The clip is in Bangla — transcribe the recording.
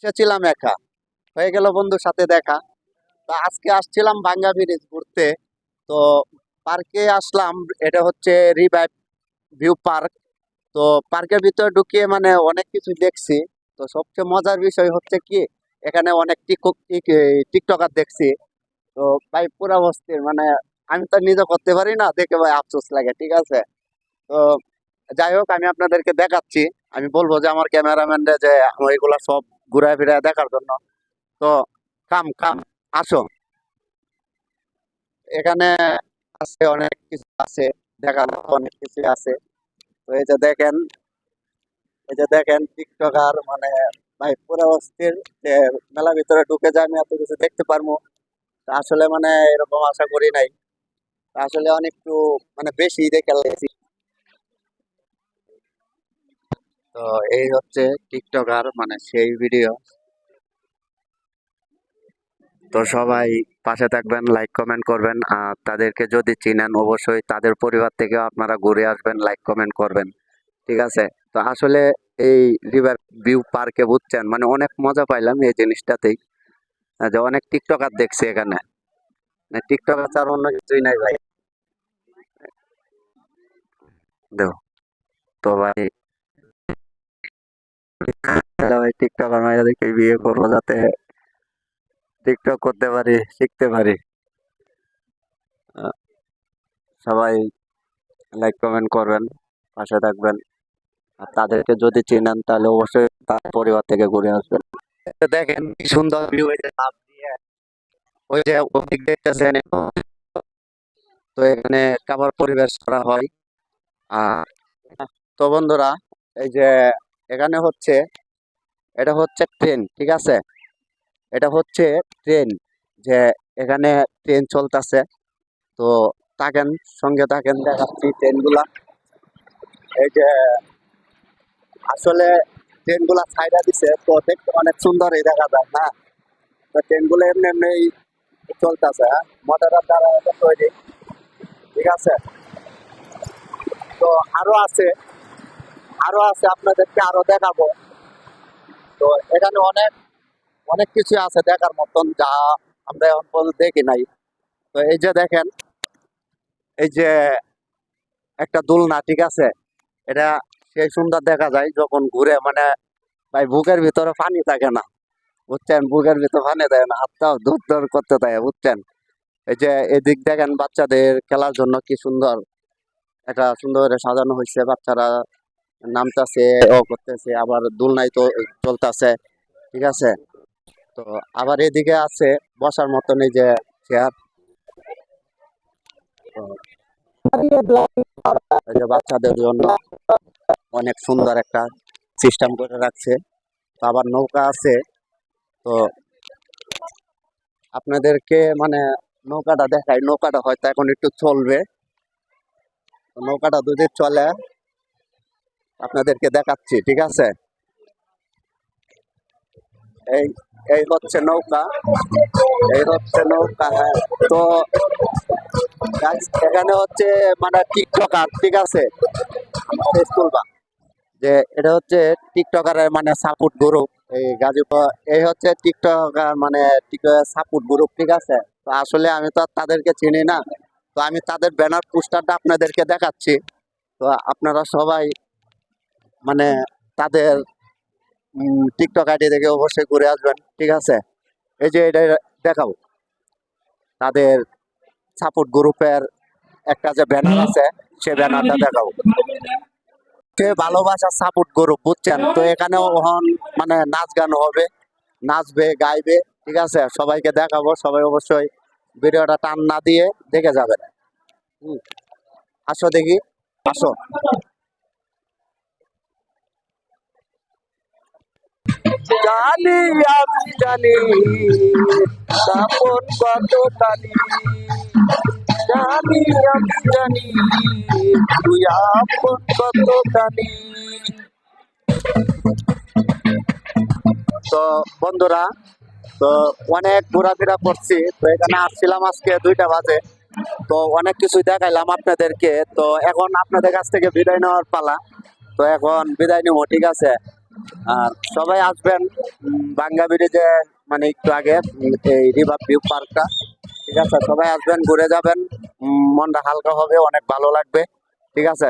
এসেছিলাম একা, হয়ে গেল বন্ধুর সাথে দেখা। তো আজকে আসছিলাম ভাঙ্গা ব্রিজ ঘুরতে। তো পার্কে আসলাম, এটা হচ্ছে রিভাইভ ভিউ পার্ক। তো পার্কের ভিতরে ঢুকিয়ে মানে অনেক কিছু দেখছি। তো সবচেয়ে মজার বিষয় হচ্ছে কি, এখানে অনেক টিকটকার দেখছি। তো ভাই পুরা অস্থির, মানে আমি তো নিজে করতে পারি না, দেখে ভাই আফসোস লাগে, ঠিক আছে। তো যাই হোক, আমি আপনাদেরকে দেখাচ্ছি। আমি বলবো যে আমার ক্যামেরাম্যানরা যে আমার এগুলা সব ঘুরায় ফিরায় দেখার জন্য। তো কাম কাম, আসো। এখানে আছে অনেক কিছু আছে, দেখার মতো অনেক কিছু আছে। তো এই যে দেখেন টিকটকার, মানে ভাই পুরো অস্থির যে মেলা ভিতরে ঢুকে যায় আমি এত কিছু দেখতে পারবো। তা আসলে মানে এরকম আশা করি নাই। তা আসলে অনেক একটু মানে বেশি দেখে লেগেছি। তো এই হচ্ছে টিকটকার, মানে সেই ভিডিও। তো সবাই পাশে থাকবেন, লাইক কমেন্ট করবেন, আর তাদেরকে যদি চিনেন অবশ্যই তাদের পরিবার থেকেও আপনারা ঘুরে আসবেন, লাইক কমেন্ট করবেন, ঠিক আছে। তো আসলে এই রিভার ভিউ পার্কে বুঝছেন মানে অনেক মজা পাইলাম এই জিনিসটাতেই। যে অনেক টিকটকার দেখছি এখানে, মানে টিকটকার ছাড়া অন্য কিছুই নাই ভাই। দেখো, তো ভাই ভাই টিকটকার মেয়েদেরকে বিয়ে করবো যাতে টিকটক করতে পারি, শিখতে পারি। আহ, সবাই লাইক কমেন্ট করবেন, পাশে থাকবেন, আর তাদেরকে যদি চিনেন তাহলে অবশ্যই তার পরিবার থেকে ঘুরে আসবেন। দেখেন কি সুন্দর ভিউ, এই যে লাফ দিয়ে ওই যে ওদিক দেখতেছেন। তো এখানে খাবার পরিবেশ করা হয়। আর তো বন্ধুরা, এই যে এখানে হচ্ছে, এটা হচ্ছে ট্রেন, ঠিক আছে। এটা হচ্ছে ট্রেন, যে এখানে ট্রেন চলতেছে। তো থাকেন, সঙ্গে থাকেন, দেখাচ্ছি ট্রেন গুলা। এই যে আসলে ট্রেন গুলা ছাইড়া দিছে, তো দেখতে অনেক সুন্দরই দেখা যায়, হ্যাঁ। তো ট্রেন গুলো এমনি এমনি চলতেছে, হ্যাঁ, মোটরের দ্বারা এটা তৈরি, ঠিক আছে। তো আরো আছে, আরো আছে, আপনাদেরকে আরো দেখাবো। তো এখানে অনেক অনেক কিছু আছে দেখার মতন, যা আমরা এখন পর্যন্ত দেখি নাই। তো এই যে দেখেন, এই যে একটা দোলনা, ঠিক আছে। এটা সেই সুন্দর দেখা যায় যখন ঘুরে, মানে ভাই বুকের ভিতরে পানি থাকে না, বুঝছেন, বুকের ভিতরে পানি থাকে না, হাতটাও দূর দূর করতে থাকে, বুঝছেন। এই যে এদিক দেখেন বাচ্চাদের খেলার জন্য কি সুন্দর একটা সুন্দর করে সাজানো হয়েছে, বাচ্চারা নামতেছে ও করতেছে, আবার দোলনায় তো চলতেছে, ঠিক আছে। তো আবার এদিকে আছে বসার মতন এই যে চেয়ার। এই যে বাচ্চাদের জন্য অনেক সুন্দর একটা সিস্টেম করে রাখছে। তো আবার নৌকা আছে। তো আপনাদেরকে মানে নৌকাটা দেখাই, নৌকাটা হয়তো এখন একটু চলবে। তো নৌকাটা যদি চলে আপনাদেরকে দেখাচ্ছি, ঠিক আছে। এই এই হচ্ছে নৌকা, এই হচ্ছে নৌকা, হ্যাঁ। তো guys, এখানে হচ্ছে মানে টিকটকার, ঠিক আছে, স্কুল বা যে এটা হচ্ছে টিকটকারের মানে সাপোর্ট গ্রুপ, এই গাজীপুর। এই হচ্ছে টিকটকার মানে টিকটকার সাপোর্ট গ্রুপ, ঠিক আছে। তো আসলে আমি তো আর তাদেরকে চিনি না। তো আমি তাদের ব্যানার পোস্টারটা আপনাদেরকে দেখাচ্ছি। তো আপনারা সবাই মানে তাদের টিকটক আইডি থেকে অবশ্যই ঘুরে আসবেন, ঠিক আছে। এই যে এটা দেখাও, তাদের সাপোর্ট গ্রুপের একটা যে ব্যানার আছে, সে ব্যানারটা দেখাও। সে ভালোবাসা সাপোর্ট গ্রুপ, বুঝছেন। তো এখানে মানে নাচ গান হবে, নাচবে গাইবে, ঠিক আছে। সবাইকে দেখাবো, সবাই অবশ্যই ভিডিওটা টান না দিয়ে দেখে যাবেন। হুম, আসো দেখি, আসো। জানি, আমি জানি আপন কত কালি, জানি, আমি জানি তুই আপন কত কালি। তো বন্ধুরা, তো অনেক ঘোরাফেরা করছি। তো এখানে আসছিলাম আজকে 2টা বাজে। তো অনেক কিছুই দেখাইলাম আপনাদেরকে। তো এখন আপনাদের কাছ থেকে বিদায় নেওয়ার পালা। তো এখন বিদায় নেবো, ঠিক আছে। আর সবাই আসবেন বাঙ্গা ব্রিজে, মানে একটু আগে এই রিভার ভিউ পার্কটা, ঠিক আছে? সবাই আসবেন, ঘুরে যাবেন, মনটা হালকা হবে, অনেক ভালো লাগবে, ঠিক আছে?